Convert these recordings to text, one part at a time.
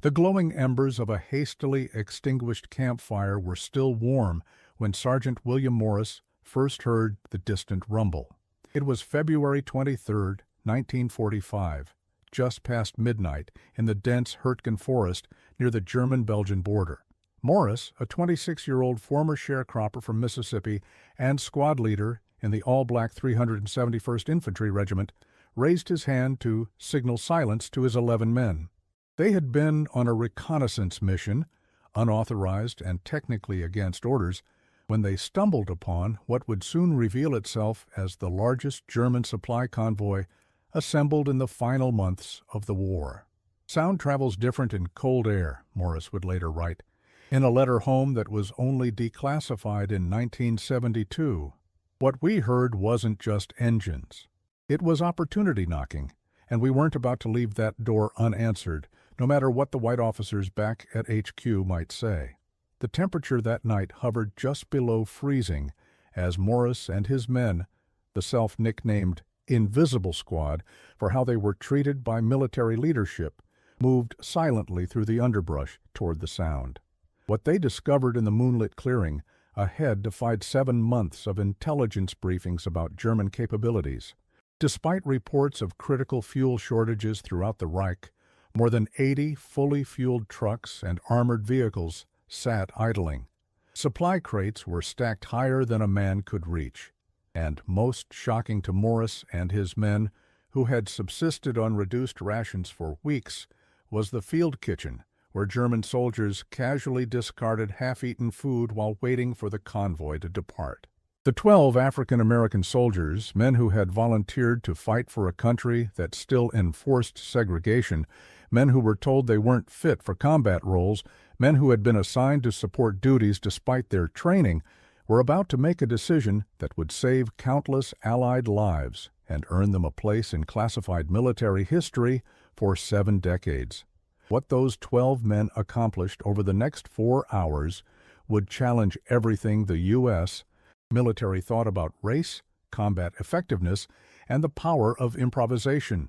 The glowing embers of a hastily extinguished campfire were still warm when Sergeant William Morris first heard the distant rumble. It was February 23, 1945, just past midnight in the dense Hurtgen forest near the German-Belgian border. Morris, a 26-year-old former sharecropper from Mississippi and squad leader in the all-black 371st Infantry Regiment, raised his hand to signal silence to his 11 men. They had been on a reconnaissance mission, unauthorized and technically against orders, when they stumbled upon what would soon reveal itself as the largest German supply convoy assembled in the final months of the war. Sound travels different in cold air, Morris would later write, in a letter home that was only declassified in 1972. What we heard wasn't just engines. It was opportunity knocking, and we weren't about to leave that door unanswered, no matter what the white officers back at HQ might say. The temperature that night hovered just below freezing as Morris and his men, the self-nicknamed Invisible Squad for how they were treated by military leadership, moved silently through the underbrush toward the sound. What they discovered in the moonlit clearing ahead defied 7 months of intelligence briefings about German capabilities. Despite reports of critical fuel shortages throughout the Reich, more than 80 fully fueled trucks and armored vehicles sat idling. Supply crates were stacked higher than a man could reach, and most shocking to Morris and his men, who had subsisted on reduced rations for weeks, was the field kitchen, where German soldiers casually discarded half-eaten food while waiting for the convoy to depart. The 12 African-American soldiers, men who had volunteered to fight for a country that still enforced segregation, men who were told they weren't fit for combat roles, men who had been assigned to support duties despite their training, were about to make a decision that would save countless Allied lives and earn them a place in classified military history for 7 decades. What those 12 men accomplished over the next 4 hours would challenge everything the U.S. military thought about race, combat effectiveness, and the power of improvisation.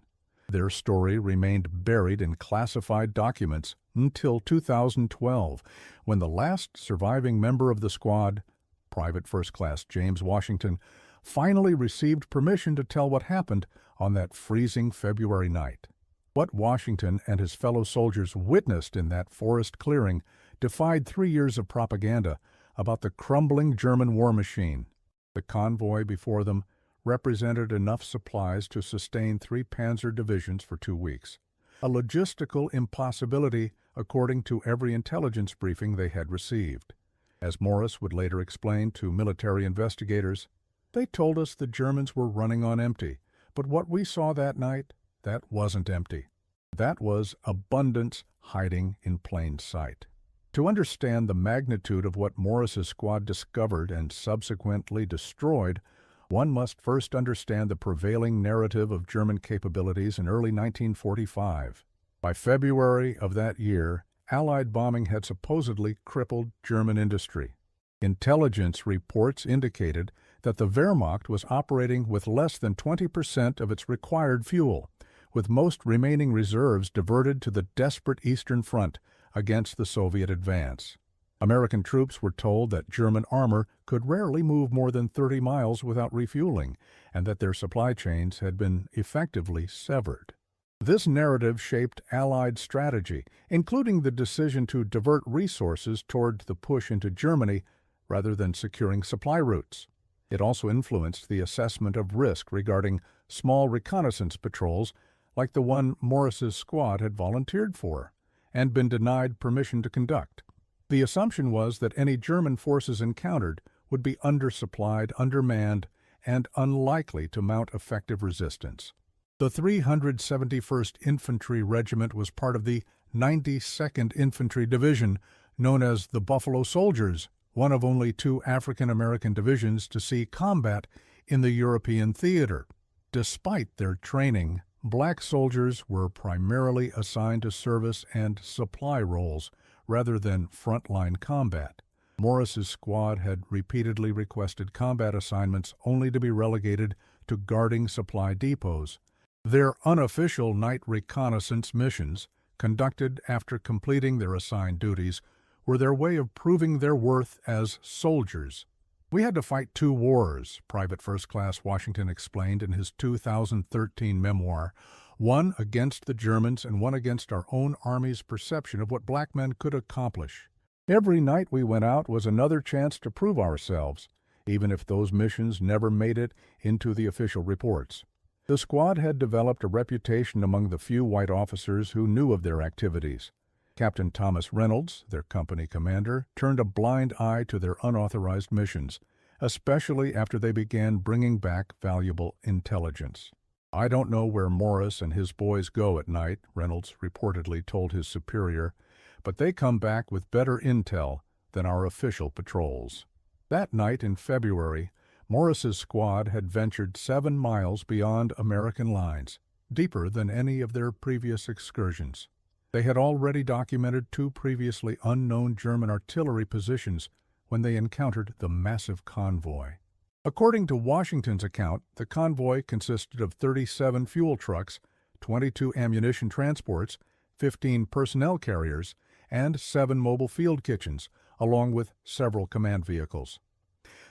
Their story remained buried in classified documents until 2012, when the last surviving member of the squad, Private First Class James Washington, finally received permission to tell what happened on that freezing February night. What Washington and his fellow soldiers witnessed in that forest clearing defied 3 years of propaganda about the crumbling German war machine. The convoy before them represented enough supplies to sustain 3 panzer divisions for 2 weeks, a logistical impossibility according to every intelligence briefing they had received. As Morris would later explain to military investigators, "They told us the Germans were running on empty, but what we saw that night, that wasn't empty. That was abundance hiding in plain sight." To understand the magnitude of what Morris's squad discovered and subsequently destroyed, one must first understand the prevailing narrative of German capabilities in early 1945. By February of that year, Allied bombing had supposedly crippled German industry. Intelligence reports indicated that the Wehrmacht was operating with less than 20% of its required fuel, with most remaining reserves diverted to the desperate Eastern Front against the Soviet advance. American troops were told that German armor could rarely move more than 30 miles without refueling, and that their supply chains had been effectively severed. This narrative shaped Allied strategy, including the decision to divert resources toward the push into Germany rather than securing supply routes. It also influenced the assessment of risk regarding small reconnaissance patrols like the one Morris's squad had volunteered for and been denied permission to conduct. The assumption was that any German forces encountered would be undersupplied, undermanned, and unlikely to mount effective resistance. The 371st Infantry Regiment was part of the 92nd Infantry Division, known as the Buffalo Soldiers, one of only 2 African-American divisions to see combat in the European theater. Despite their training, black soldiers were primarily assigned to service and supply roles rather than frontline combat. Morris's squad had repeatedly requested combat assignments only to be relegated to guarding supply depots. Their unofficial night reconnaissance missions conducted after completing their assigned duties, were their way of proving their worth as soldiers. "We had to fight two wars," Private First Class Washington explained in his 2013 memoir, "one against the Germans and one against our own Army's perception of what black men could accomplish. Every night we went out was another chance to prove ourselves, even if those missions never made it into the official reports." The squad had developed a reputation among the few white officers who knew of their activities. Captain Thomas Reynolds, their company commander, turned a blind eye to their unauthorized missions, especially after they began bringing back valuable intelligence. "I don't know where Morris and his boys go at night," Reynolds reportedly told his superior, "but they come back with better intel than our official patrols." That night in February, Morris's squad had ventured 7 miles beyond American lines, deeper than any of their previous excursions. They had already documented 2 previously unknown German artillery positions when they encountered the massive convoy. According to Washington's account, the convoy consisted of 37 fuel trucks, 22 ammunition transports, 15 personnel carriers, and 7 mobile field kitchens, along with several command vehicles.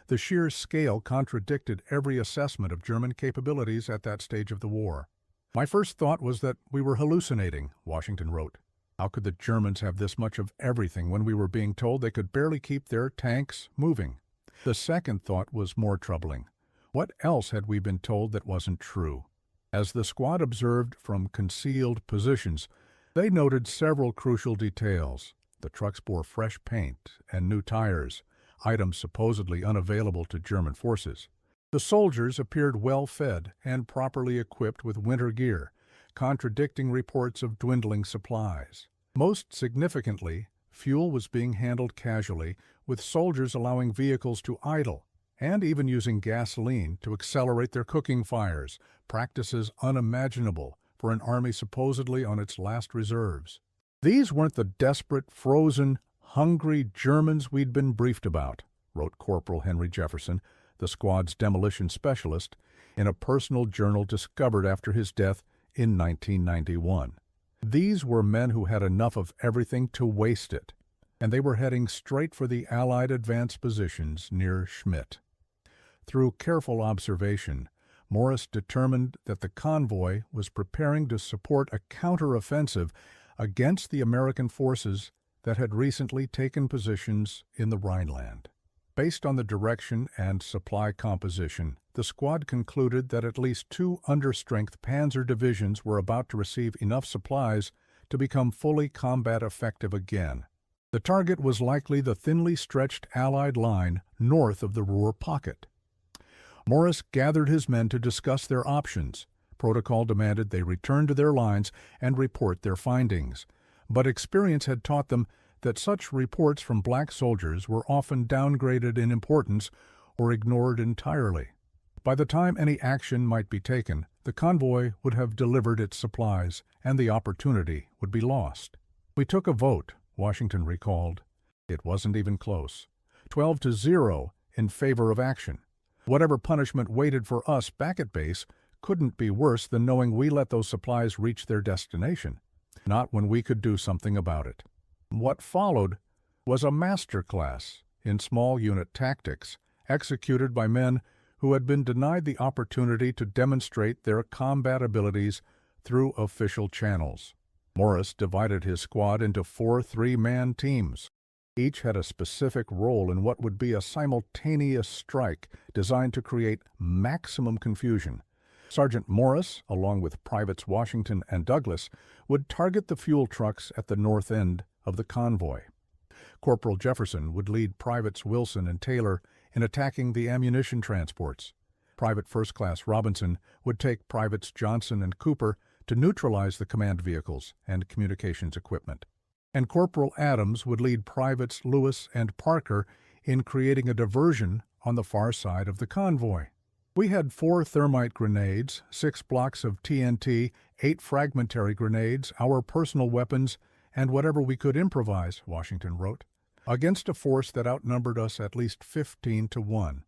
The sheer scale contradicted every assessment of German capabilities at that stage of the war. "My first thought was that we were hallucinating," Washington wrote. "How could the Germans have this much of everything when we were being told they could barely keep their tanks moving?" The second thought was more troubling. What else had we been told that wasn't true? As the squad observed from concealed positions, they noted several crucial details. The trucks bore fresh paint and new tires, items supposedly unavailable to German forces. The soldiers appeared well-fed and properly equipped with winter gear, contradicting reports of dwindling supplies. Most significantly, fuel was being handled casually, with soldiers allowing vehicles to idle, and even using gasoline to accelerate their cooking fires, practices unimaginable for an army supposedly on its last reserves. "These weren't the desperate, frozen, hungry Germans we'd been briefed about," wrote Corporal Henry Jefferson, the squad's demolition specialist, in a personal journal discovered after his death in 1991. "These were men who had enough of everything to waste it, and they were heading straight for the Allied advanced positions near Schmidt." Through careful observation, Morris determined that the convoy was preparing to support a counteroffensive against the American forces that had recently taken positions in the Rhineland. Based on the direction and supply composition, the squad concluded that at least 2 understrength panzer divisions were about to receive enough supplies to become fully combat effective again. The target was likely the thinly stretched Allied line north of the Ruhr Pocket. Morris gathered his men to discuss their options. Protocol demanded they return to their lines and report their findings, but experience had taught them that such reports from black soldiers were often downgraded in importance or ignored entirely. By the time any action might be taken, the convoy would have delivered its supplies, and the opportunity would be lost. "We took a vote," Washington recalled. "It wasn't even close. 12-0 in favor of action. Whatever punishment waited for us back at base couldn't be worse than knowing we let those supplies reach their destination, not when we could do something about it." What followed was a master class in small unit tactics, executed by men who had been denied the opportunity to demonstrate their combat abilities through official channels. Morris divided his squad into 4 3-man teams. Each had a specific role in what would be a simultaneous strike designed to create maximum confusion. Sergeant Morris, along with Privates Washington and Douglas, would target the fuel trucks at the north end of the convoy. Corporal Jefferson would lead Privates Wilson and Taylor in attacking the ammunition transports. Private First Class Robinson would take Privates Johnson and Cooper to neutralize the command vehicles and communications equipment. And Corporal Adams would lead Privates Lewis and Parker in creating a diversion on the far side of the convoy. "We had 4 thermite grenades, 6 blocks of TNT, 8 fragmentary grenades, our personal weapons, and whatever we could improvise," Washington wrote, "against a force that outnumbered us at least 15-1.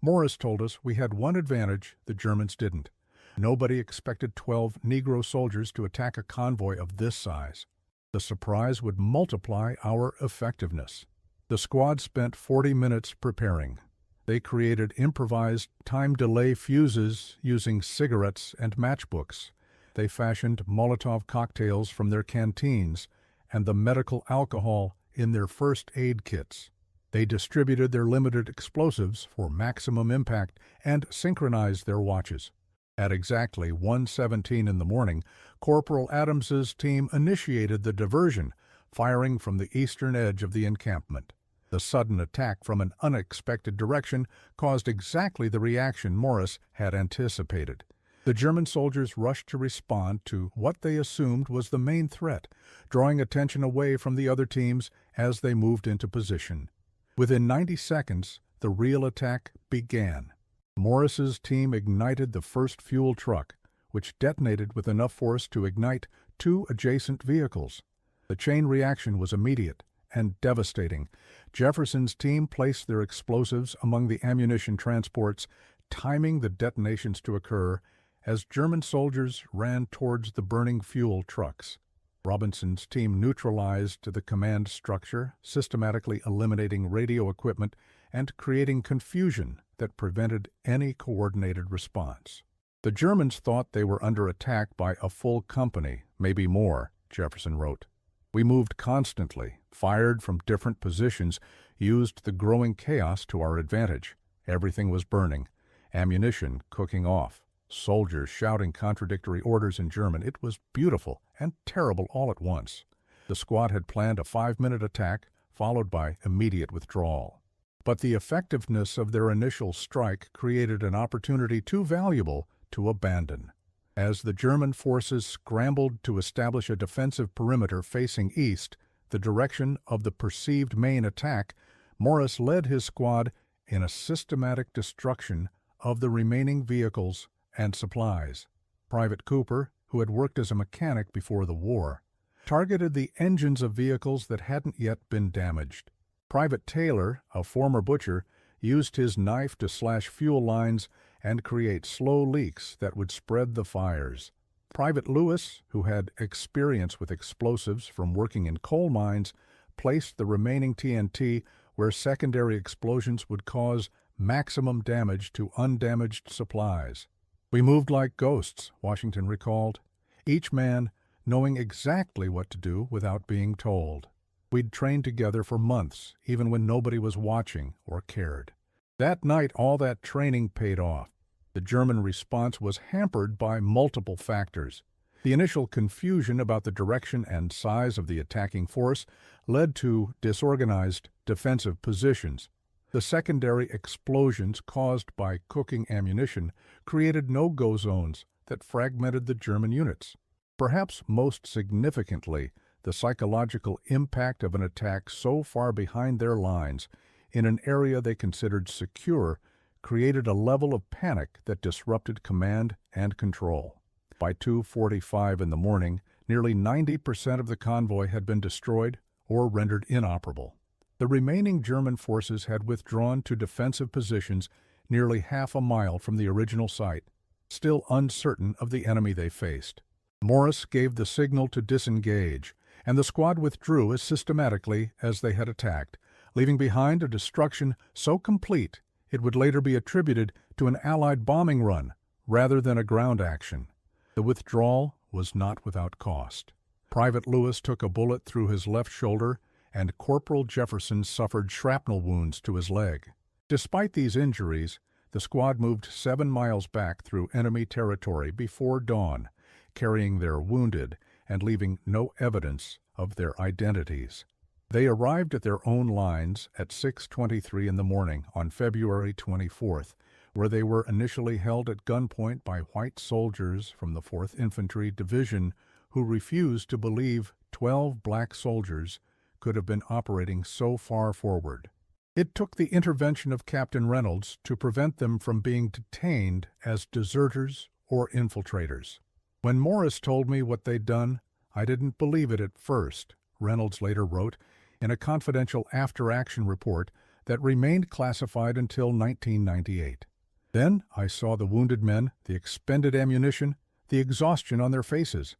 Morris told us we had one advantage the Germans didn't. Nobody expected 12 Negro soldiers to attack a convoy of this size. The surprise would multiply our effectiveness. The squad spent 40 minutes preparing. They created improvised time delay fuses using cigarettes and matchbooks. They fashioned Molotov cocktails from their canteens and the medical alcohol in their first aid kits. They distributed their limited explosives for maximum impact and synchronized their watches. At exactly 1:17 in the morning, Corporal Adams's team initiated the diversion, firing from the eastern edge of the encampment. The sudden attack from an unexpected direction caused exactly the reaction Morris had anticipated. The German soldiers rushed to respond to what they assumed was the main threat, drawing attention away from the other teams as they moved into position. Within 90 seconds, the real attack began. Morris's team ignited the first fuel truck, which detonated with enough force to ignite 2 adjacent vehicles. The chain reaction was immediate and devastating. Jefferson's team placed their explosives among the ammunition transports, timing the detonations to occur as German soldiers ran towards the burning fuel trucks. Robinson's team neutralized the command structure, systematically eliminating radio equipment and creating confusion that prevented any coordinated response. The Germans thought they were under attack by a full company, maybe more, Jefferson wrote. We moved constantly, fired from different positions, used the growing chaos to our advantage. Everything was burning, ammunition cooking off, soldiers shouting contradictory orders in German. It was beautiful and terrible all at once. The squad had planned a 5-minute attack, followed by immediate withdrawal. But the effectiveness of their initial strike created an opportunity too valuable to abandon. As the German forces scrambled to establish a defensive perimeter facing east, the direction of the perceived main attack, Morris led his squad in a systematic destruction of the remaining vehicles and supplies. Private Cooper, who had worked as a mechanic before the war, targeted the engines of vehicles that hadn't yet been damaged. Private Taylor, a former butcher, used his knife to slash fuel lines and create slow leaks that would spread the fires. Private Lewis, who had experience with explosives from working in coal mines, placed the remaining TNT where secondary explosions would cause maximum damage to undamaged supplies. We moved like ghosts, Washington recalled, each man knowing exactly what to do without being told. We'd trained together for months, even when nobody was watching or cared. That night, all that training paid off. The German response was hampered by multiple factors. The initial confusion about the direction and size of the attacking force led to disorganized defensive positions. The secondary explosions caused by cooking ammunition created no-go zones that fragmented the German units. Perhaps most significantly, the psychological impact of an attack so far behind their lines, in an area they considered secure, created a level of panic that disrupted command and control. By 2:45 in the morning, nearly 90% of the convoy had been destroyed or rendered inoperable. The remaining German forces had withdrawn to defensive positions nearly half a mile from the original site, still uncertain of the enemy they faced. Morris gave the signal to disengage, and the squad withdrew as systematically as they had attacked, leaving behind a destruction so complete it would later be attributed to an Allied bombing run rather than a ground action. The withdrawal was not without cost. Private Lewis took a bullet through his left shoulder, and Corporal Jefferson suffered shrapnel wounds to his leg. Despite these injuries, the squad moved 7 miles back through enemy territory before dawn, carrying their wounded and leaving no evidence of their identities. They arrived at their own lines at 6:23 in the morning on February 24th, where they were initially held at gunpoint by white soldiers from the 4th Infantry Division who refused to believe 12 black soldiers could have been operating so far forward. It took the intervention of Captain Reynolds to prevent them from being detained as deserters or infiltrators. When Morris told me what they'd done, I didn't believe it at first, Reynolds later wrote in a confidential after-action report that remained classified until 1998. Then I saw the wounded men, the expended ammunition, the exhaustion on their faces.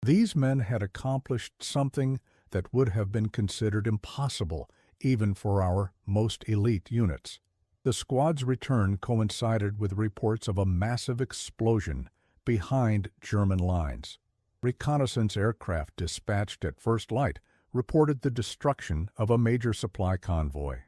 These men had accomplished something that would have been considered impossible even for our most elite units. The squad's return coincided with reports of a massive explosion behind German lines. Reconnaissance aircraft dispatched at first light reported the destruction of a major supply convoy.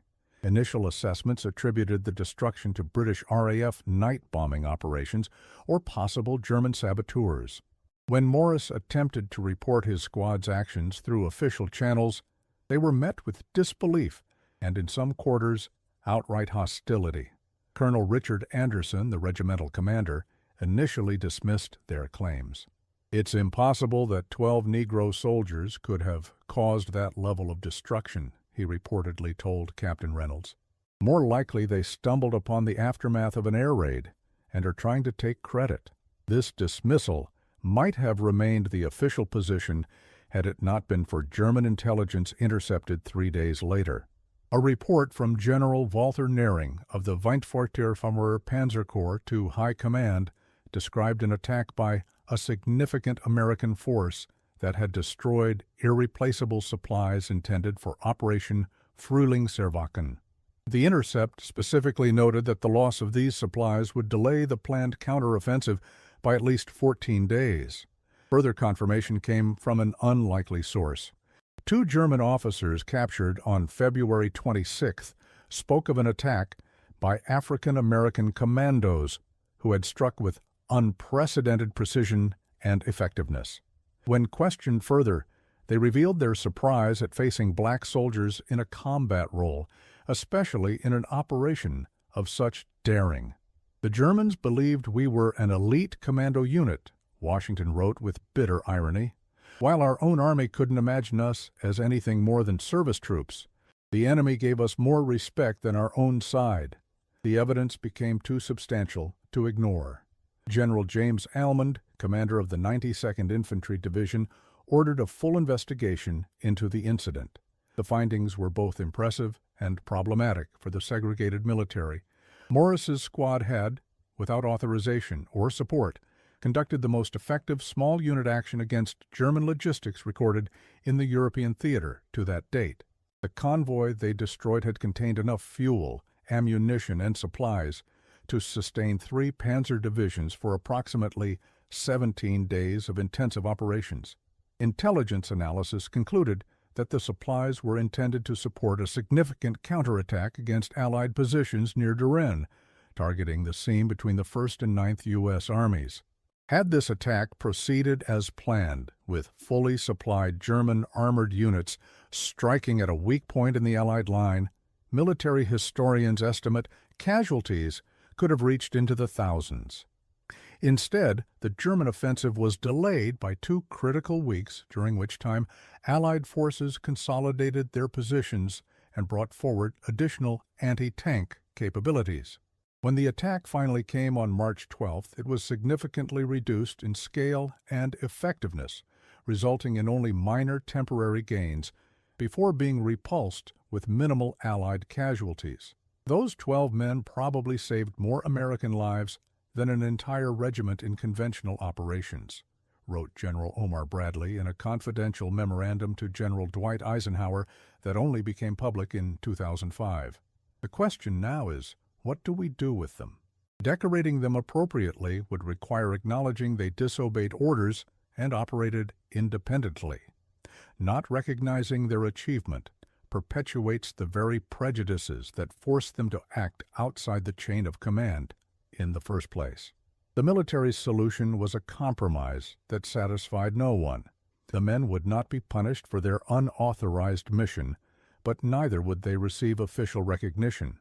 Initial assessments attributed the destruction to British RAF night bombing operations or possible German saboteurs. When Morris attempted to report his squad's actions through official channels, they were met with disbelief and, in some quarters, outright hostility. Colonel Richard Anderson, the regimental commander, initially dismissed their claims. "It's impossible that 12 Negro soldiers could have caused that level of destruction," he reportedly told Captain Reynolds. "More likely they stumbled upon the aftermath of an air raid and are trying to take credit." This dismissal might have remained the official position had it not been for German intelligence intercepted 3 days later. A report from General Walther Nering of the 24er Panzer Corps to High Command described an attack by a significant American force that had destroyed irreplaceable supplies intended for Operation Frühlingserwachen. The intercept specifically noted that the loss of these supplies would delay the planned counteroffensive by at least 14 days. Further confirmation came from an unlikely source. 2 German officers captured on February 26th spoke of an attack by African-American commandos who had struck with unprecedented precision and effectiveness. When questioned further, they revealed their surprise at facing black soldiers in a combat role, especially in an operation of such daring. "The Germans believed we were an elite commando unit," Washington wrote with bitter irony. "While our own army couldn't imagine us as anything more than service troops, the enemy gave us more respect than our own side. The evidence became too substantial to ignore." General James Almond, commander of the 92nd Infantry Division, ordered a full investigation into the incident. The findings were both impressive and problematic for the segregated military. Morris's squad had, without authorization or support, conducted the most effective small unit action against German logistics recorded in the European theater to that date. The convoy they destroyed had contained enough fuel, ammunition, and supplies to sustain 3 panzer divisions for approximately 17 days of intensive operations. Intelligence analysis concluded that the supplies were intended to support a significant counterattack against Allied positions near Durin, targeting the seam between the 1st and 9th U.S. armies. Had this attack proceeded as planned, with fully supplied German armored units striking at a weak point in the Allied line, military historians estimate casualties could have reached into the thousands. Instead, the German offensive was delayed by 2 critical weeks, during which time Allied forces consolidated their positions and brought forward additional anti-tank capabilities. When the attack finally came on March 12th, it was significantly reduced in scale and effectiveness, resulting in only minor temporary gains before being repulsed with minimal Allied casualties. Those 12 men probably saved more American lives than an entire regiment in conventional operations, wrote General Omar Bradley in a confidential memorandum to General Dwight Eisenhower that only became public in 2005. The question now is, what do we do with them? Decorating them appropriately would require acknowledging they disobeyed orders and operated independently. Not recognizing their achievement perpetuates the very prejudices that forced them to act outside the chain of command in the first place. The military solution was a compromise that satisfied no one. The men would not be punished for their unauthorized mission, but neither would they receive official recognition.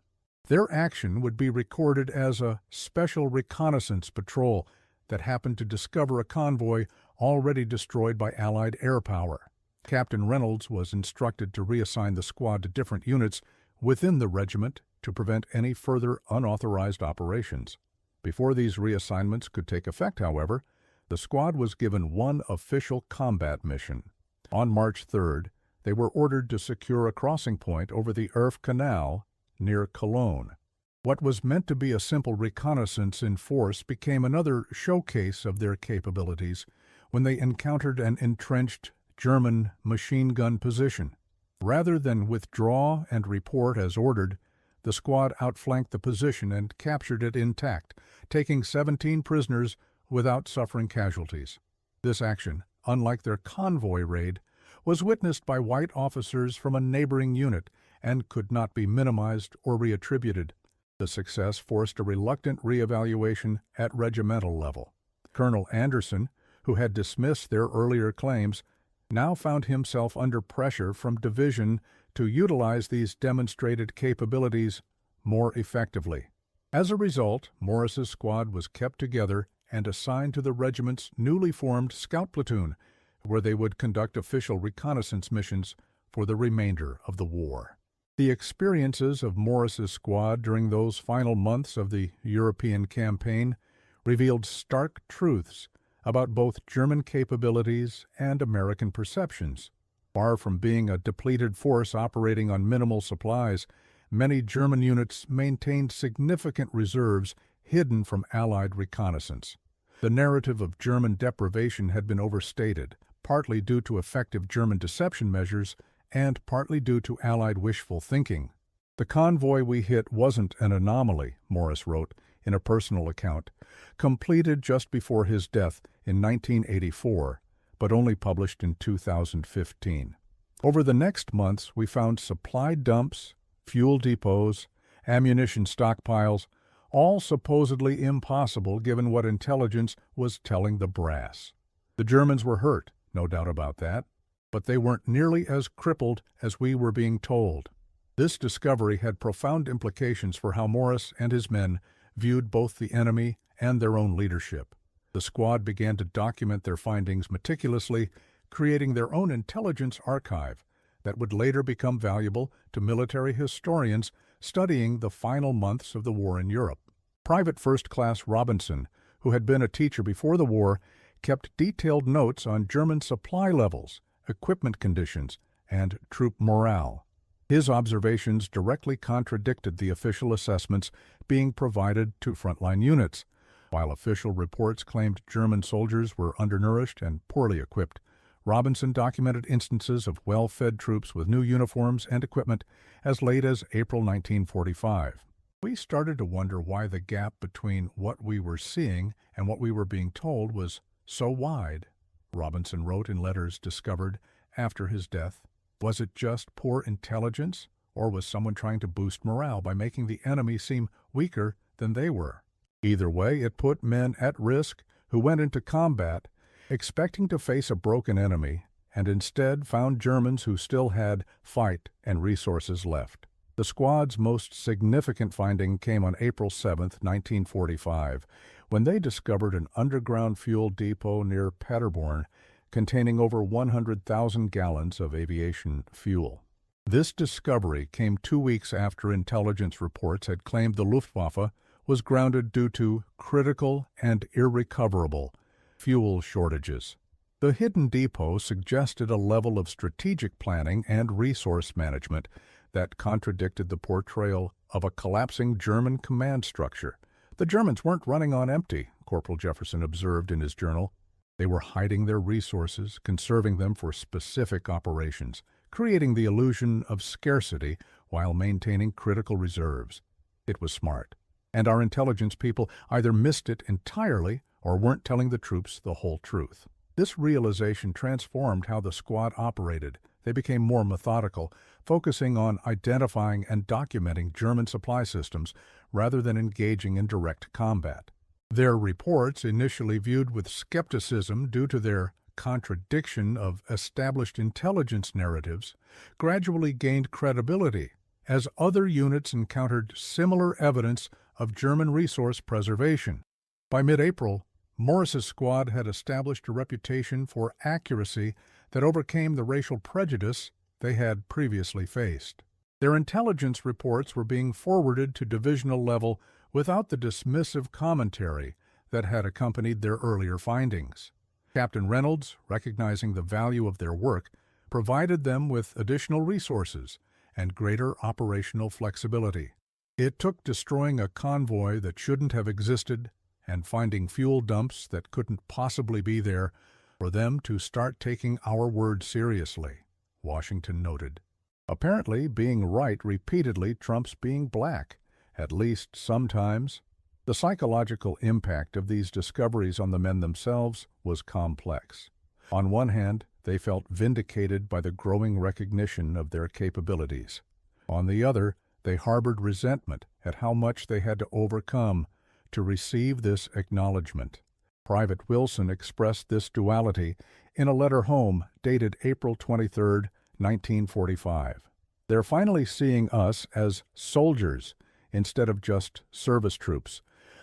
Their action would be recorded as a special reconnaissance patrol that happened to discover a convoy already destroyed by Allied air power. Captain Reynolds was instructed to reassign the squad to different units within the regiment to prevent any further unauthorized operations. Before these reassignments could take effect, however, the squad was given one official combat mission. On March 3rd, they were ordered to secure a crossing point over the Erf Canal near Cologne. What was meant to be a simple reconnaissance in force became another showcase of their capabilities when they encountered an entrenched German machine gun position. Rather than withdraw and report as ordered, the squad outflanked the position and captured it intact, taking 17 prisoners without suffering casualties. This action, unlike their convoy raid, was witnessed by white officers from a neighboring unit and could not be minimized or reattributed. The success forced a reluctant reevaluation at regimental level. Colonel Anderson, who had dismissed their earlier claims, now found himself under pressure from division to utilize these demonstrated capabilities more effectively. As a result, Morris's squad was kept together and assigned to the regiment's newly formed scout platoon, where they would conduct official reconnaissance missions for the remainder of the war. The experiences of Morris's squad during those final months of the European campaign revealed stark truths about both German capabilities and American perceptions. Far from being a depleted force operating on minimal supplies, many German units maintained significant reserves hidden from Allied reconnaissance. The narrative of German deprivation had been overstated, partly due to effective German deception measures and partly due to Allied wishful thinking. The convoy we hit wasn't an anomaly, Morris wrote in a personal account, completed just before his death in 1984, but only published in 2015. Over the next months, we found supply dumps, fuel depots, ammunition stockpiles, all supposedly impossible given what intelligence was telling the brass. The Germans were hurt, no doubt about that, but they weren't nearly as crippled as we were being told. This discovery had profound implications for how Morris and his men viewed both the enemy and their own leadership. The squad began to document their findings meticulously, creating their own intelligence archive that would later become valuable to military historians studying the final months of the war in Europe. Private First Class Robinson, who had been a teacher before the war, kept detailed notes on German supply levels, equipment conditions, and troop morale. His observations directly contradicted the official assessments being provided to frontline units. While official reports claimed German soldiers were undernourished and poorly equipped, Robinson documented instances of well-fed troops with new uniforms and equipment as late as April 1945. We started to wonder why the gap between what we were seeing and what we were being told was so wide, Robinson wrote in letters discovered after his death. Was it just poor intelligence, or was someone trying to boost morale by making the enemy seem weaker than they were? Either way, it put men at risk who went into combat expecting to face a broken enemy and instead found Germans who still had fight and resources left. The squad's most significant finding came on April 7, 1945, when they discovered an underground fuel depot near Paderborn containing over 100,000 gallons of aviation fuel. This discovery came 2 weeks after intelligence reports had claimed the Luftwaffe was grounded due to critical and irrecoverable fuel shortages. The hidden depot suggested a level of strategic planning and resource management that contradicted the portrayal of a collapsing German command structure. The Germans weren't running on empty, Corporal Jefferson observed in his journal. They were hiding their resources, conserving them for specific operations, creating the illusion of scarcity while maintaining critical reserves. It was smart, and our intelligence people either missed it entirely or weren't telling the troops the whole truth. This realization transformed how the squad operated. They became more methodical, focusing on identifying and documenting German supply systems rather than engaging in direct combat. Their reports, initially viewed with skepticism due to their contradiction of established intelligence narratives, gradually gained credibility as other units encountered similar evidence of German resource preservation. By mid-April, Morris's squad had established a reputation for accuracy that overcame the racial prejudice they had previously faced. Their intelligence reports were being forwarded to divisional level without the dismissive commentary that had accompanied their earlier findings. Captain Reynolds, recognizing the value of their work, provided them with additional resources and greater operational flexibility. It took destroying a convoy that shouldn't have existed and finding fuel dumps that couldn't possibly be there for them to start taking our word seriously, Washington noted. Apparently, being right repeatedly trumps being black, at least sometimes. The psychological impact of these discoveries on the men themselves was complex. On one hand, they felt vindicated by the growing recognition of their capabilities. On the other, they harbored resentment at how much they had to overcome to receive this acknowledgment. Private Wilson expressed this duality in a letter home dated April 23, 1945. They're finally seeing us as soldiers instead of just service troops.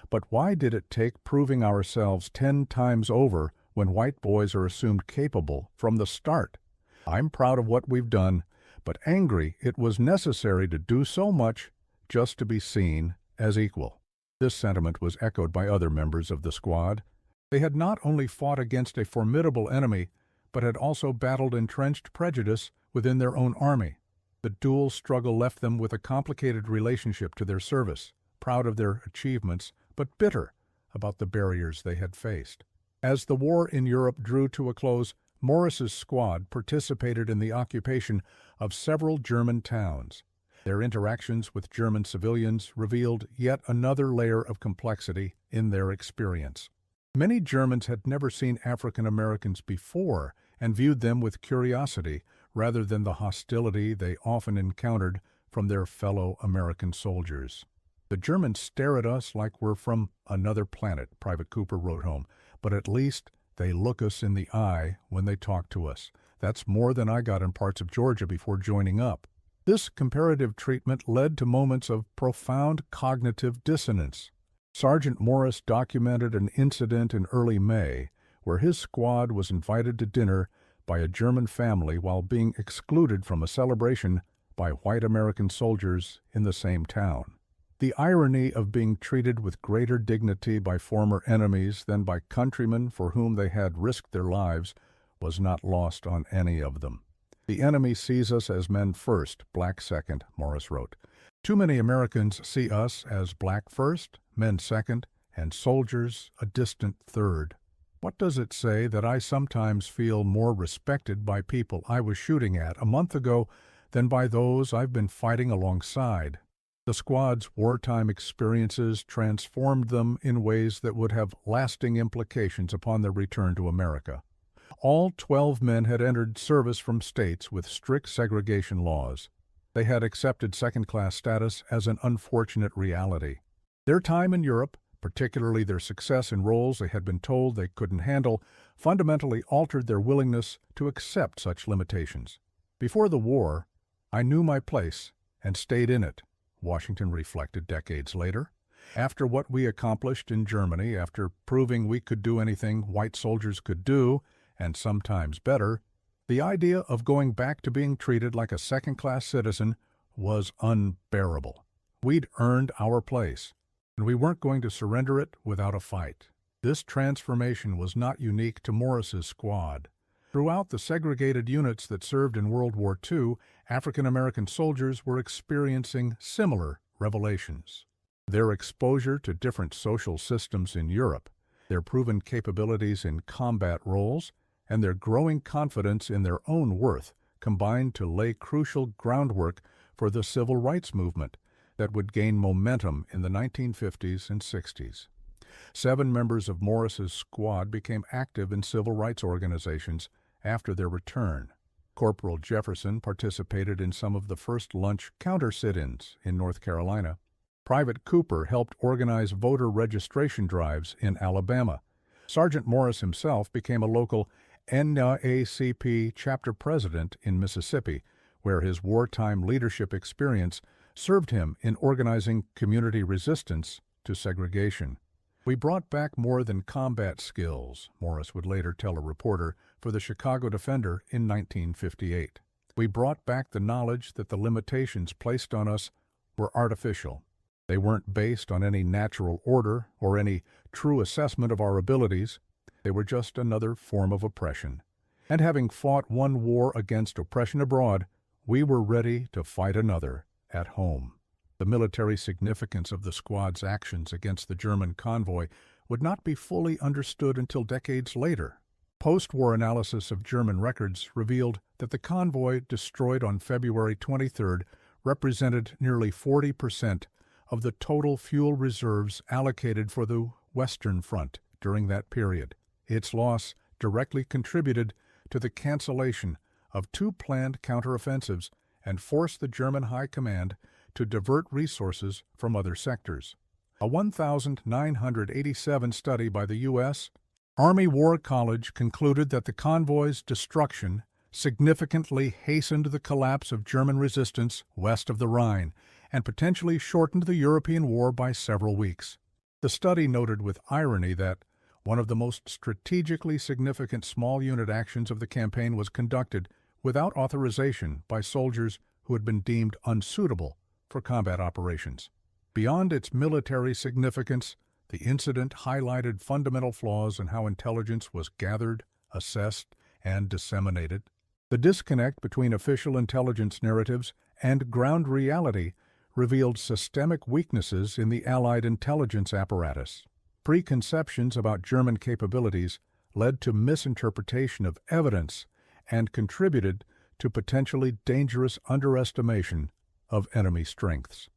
But why did it take proving ourselves 10 times over when white boys are assumed capable from the start? I'm proud of what we've done, but angry it was necessary to do so much just to be seen as equal. This sentiment was echoed by other members of the squad. They had not only fought against a formidable enemy, but had also battled entrenched prejudice within their own army. The dual struggle left them with a complicated relationship to their service, proud of their achievements, but bitter about the barriers they had faced. As the war in Europe drew to a close, Morris's squad participated in the occupation of several German towns. Their interactions with German civilians revealed yet another layer of complexity in their experience. Many Germans had never seen African Americans before and viewed them with curiosity rather than the hostility they often encountered from their fellow American soldiers. The Germans stare at us like we're from another planet, Private Cooper wrote home, but at least they look us in the eye when they talk to us. That's more than I got in parts of Georgia before joining up. This comparative treatment led to moments of profound cognitive dissonance. Sergeant Morris documented an incident in early May where his squad was invited to dinner by a German family while being excluded from a celebration by white American soldiers in the same town. The irony of being treated with greater dignity by former enemies than by countrymen for whom they had risked their lives was not lost on any of them. The enemy sees us as men first, black second, Morris wrote. Too many Americans see us as black first, men second, and soldiers a distant third. What does it say that I sometimes feel more respected by people I was shooting at a month ago than by those I've been fighting alongside? The squad's wartime experiences transformed them in ways that would have lasting implications upon their return to America. All 12 men had entered service from states with strict segregation laws. They had accepted second-class status as an unfortunate reality. Their time in Europe, particularly their success in roles they had been told they couldn't handle, fundamentally altered their willingness to accept such limitations. Before the war, I knew my place and stayed in it, Washington reflected decades later. After what we accomplished in Germany, after proving we could do anything white soldiers could do, and sometimes better, the idea of going back to being treated like a second-class citizen was unbearable. We'd earned our place, and we weren't going to surrender it without a fight. This transformation was not unique to Morris's squad. Throughout the segregated units that served in World War II, African American soldiers were experiencing similar revelations. Their exposure to different social systems in Europe, their proven capabilities in combat roles, and their growing confidence in their own worth combined to lay crucial groundwork for the civil rights movement that would gain momentum in the 1950s and 60s. 7 members of Morris's squad became active in civil rights organizations after their return. Corporal Jefferson participated in some of the first lunch counter sit-ins in North Carolina. Private Cooper helped organize voter registration drives in Alabama. Sergeant Morris himself became a local NAACP chapter president in Mississippi, where his wartime leadership experience served him in organizing community resistance to segregation. We brought back more than combat skills, Morris would later tell a reporter for the Chicago Defender in 1958. We brought back the knowledge that the limitations placed on us were artificial. They weren't based on any natural order or any true assessment of our abilities. They were just another form of oppression. And having fought one war against oppression abroad, we were ready to fight another at home. The military significance of the squad's actions against the German convoy would not be fully understood until decades later. Post-war analysis of German records revealed that the convoy destroyed on February 23rd represented nearly 40% of the total fuel reserves allocated for the Western Front during that period. Its loss directly contributed to the cancellation of 2 planned counteroffensives and forced the German High Command to divert resources from other sectors. A 1987 study by the U.S. Army War College concluded that the convoy's destruction significantly hastened the collapse of German resistance west of the Rhine and potentially shortened the European war by several weeks. The study noted with irony that one of the most strategically significant small unit actions of the campaign was conducted without authorization by soldiers who had been deemed unsuitable for combat operations. Beyond its military significance, the incident highlighted fundamental flaws in how intelligence was gathered, assessed, and disseminated. The disconnect between official intelligence narratives and ground reality revealed systemic weaknesses in the Allied intelligence apparatus. Preconceptions about German capabilities led to misinterpretation of evidence and contributed to potentially dangerous underestimation of enemy strengths.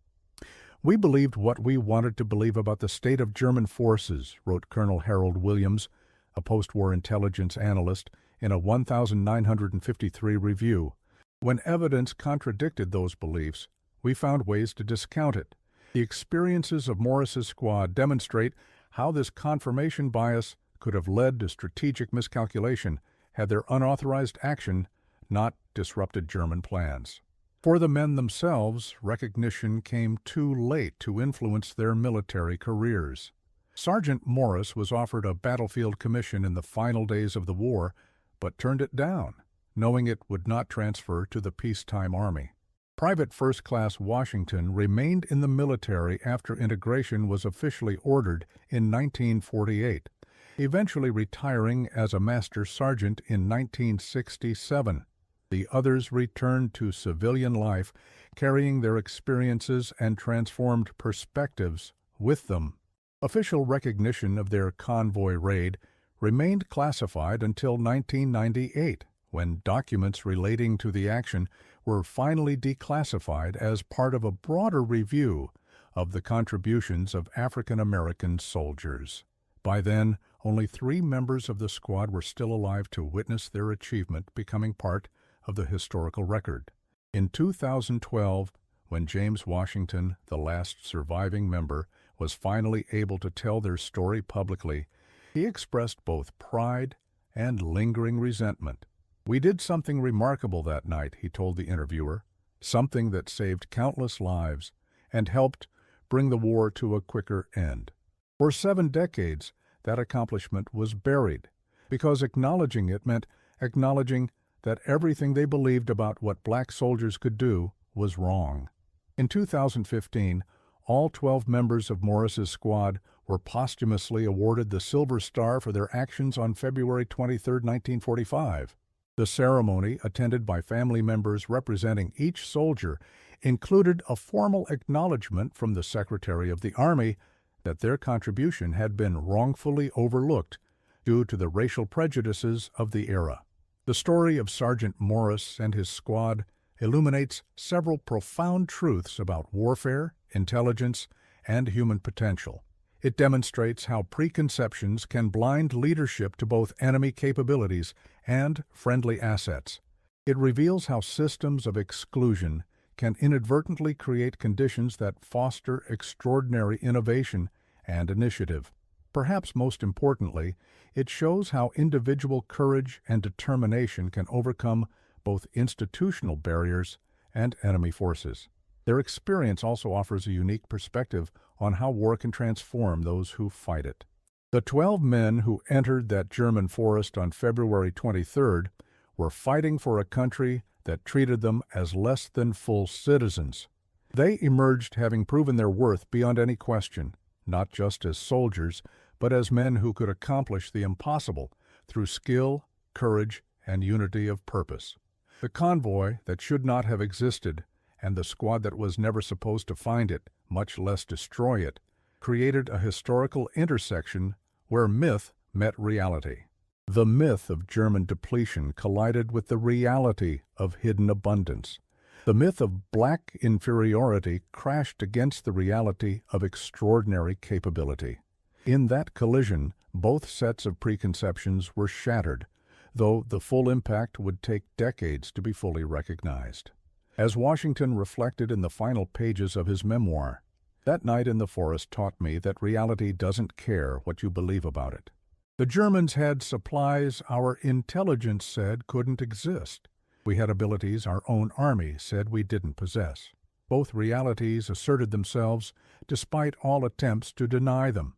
"We believed what we wanted to believe about the state of German forces," wrote Colonel Harold Williams, a post-war intelligence analyst, in a 1953 review. When evidence contradicted those beliefs, we found ways to discount it. The experiences of Morris's squad demonstrate how this confirmation bias could have led to strategic miscalculation had their unauthorized action not disrupted German plans. For the men themselves, recognition came too late to influence their military careers. Sergeant Morris was offered a battlefield commission in the final days of the war, but turned it down, knowing it would not transfer to the peacetime army. Private First Class Washington remained in the military after integration was officially ordered in 1948, eventually retiring as a master sergeant in 1967. The others returned to civilian life, carrying their experiences and transformed perspectives with them. Official recognition of their convoy raid remained classified until 1998, when documents relating to the action were finally declassified as part of a broader review of the contributions of African American soldiers. By then, only 3 members of the squad were still alive to witness their achievement becoming part of the historical record. In 2012, when James Washington, the last surviving member, was finally able to tell their story publicly, he expressed both pride and lingering resentment. "We did something remarkable that night," he told the interviewer, "something that saved countless lives and helped bring the war to a quicker end." For 7 decades, that accomplishment was buried, because acknowledging it meant acknowledging that everything they believed about what black soldiers could do was wrong. In 2015, all 12 members of Morris's squad were posthumously awarded the Silver Star for their actions on February 23, 1945. The ceremony, attended by family members representing each soldier, included a formal acknowledgement from the Secretary of the Army that their contribution had been wrongfully overlooked due to the racial prejudices of the era. The story of Sergeant Morris and his squad illuminates several profound truths about warfare, intelligence, and human potential. It demonstrates how preconceptions can blind leadership to both enemy capabilities and friendly assets. It reveals how systems of exclusion can inadvertently create conditions that foster extraordinary innovation and initiative. Perhaps most importantly, it shows how individual courage and determination can overcome both institutional barriers and enemy forces. Their experience also offers a unique perspective on how war can transform those who fight it. The 12 men who entered that German forest on February 23rd were fighting for a country that treated them as less than full citizens. They emerged having proven their worth beyond any question, not just as soldiers, but as men who could accomplish the impossible through skill, courage, and unity of purpose. The convoy that should not have existed, and the squad that was never supposed to find it, much less destroy it, created a historical intersection where myth met reality. The myth of German depletion collided with the reality of hidden abundance. The myth of black inferiority crashed against the reality of extraordinary capability. In that collision, both sets of preconceptions were shattered, though the full impact would take decades to be fully recognized. As Washington reflected in the final pages of his memoir, "That night in the forest taught me that reality doesn't care what you believe about it. The Germans had supplies our intelligence said couldn't exist. We had abilities our own army said we didn't possess. Both realities asserted themselves despite all attempts to deny them.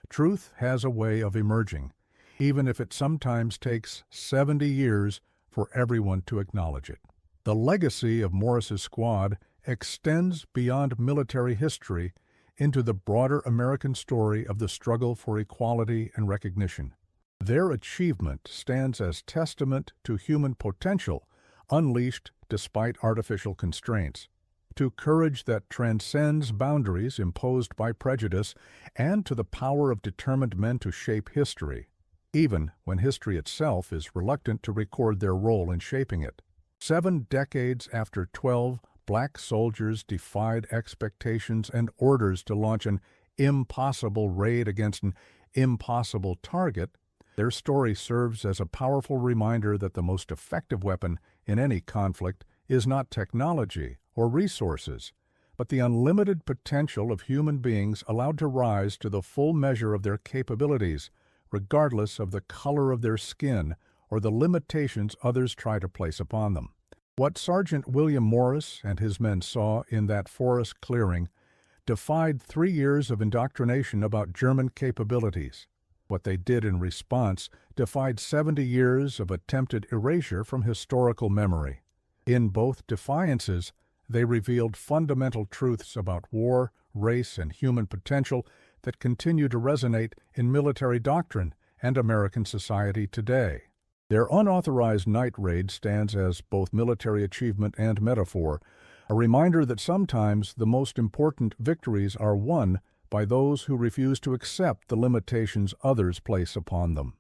Truth has a way of emerging, even if it sometimes takes 70 years for everyone to acknowledge it." The legacy of Morris's squad extends beyond military history into the broader American story of the struggle for equality and recognition. Their achievement stands as testament to human potential unleashed despite artificial constraints, to courage that transcends boundaries imposed by prejudice, and to the power of determined men to shape history, even when history itself is reluctant to record their role in shaping it. 7 decades after 12 black soldiers defied expectations and orders to launch an impossible raid against an impossible target, their story serves as a powerful reminder that the most effective weapon in any conflict is not technology or resources, but the unlimited potential of human beings allowed to rise to the full measure of their capabilities, regardless of the color of their skin or the limitations others try to place upon them. What Sergeant William Morris and his men saw in that forest clearing defied 3 years of indoctrination about German capabilities. What they did in response defied 70 years of attempted erasure from historical memory. In both defiances, they revealed fundamental truths about war, race, and human potential that continue to resonate in military doctrine and American society today. Their unauthorized night raid stands as both military achievement and metaphor, a reminder that sometimes the most important victories are won by those who refuse to accept the limitations others place upon them.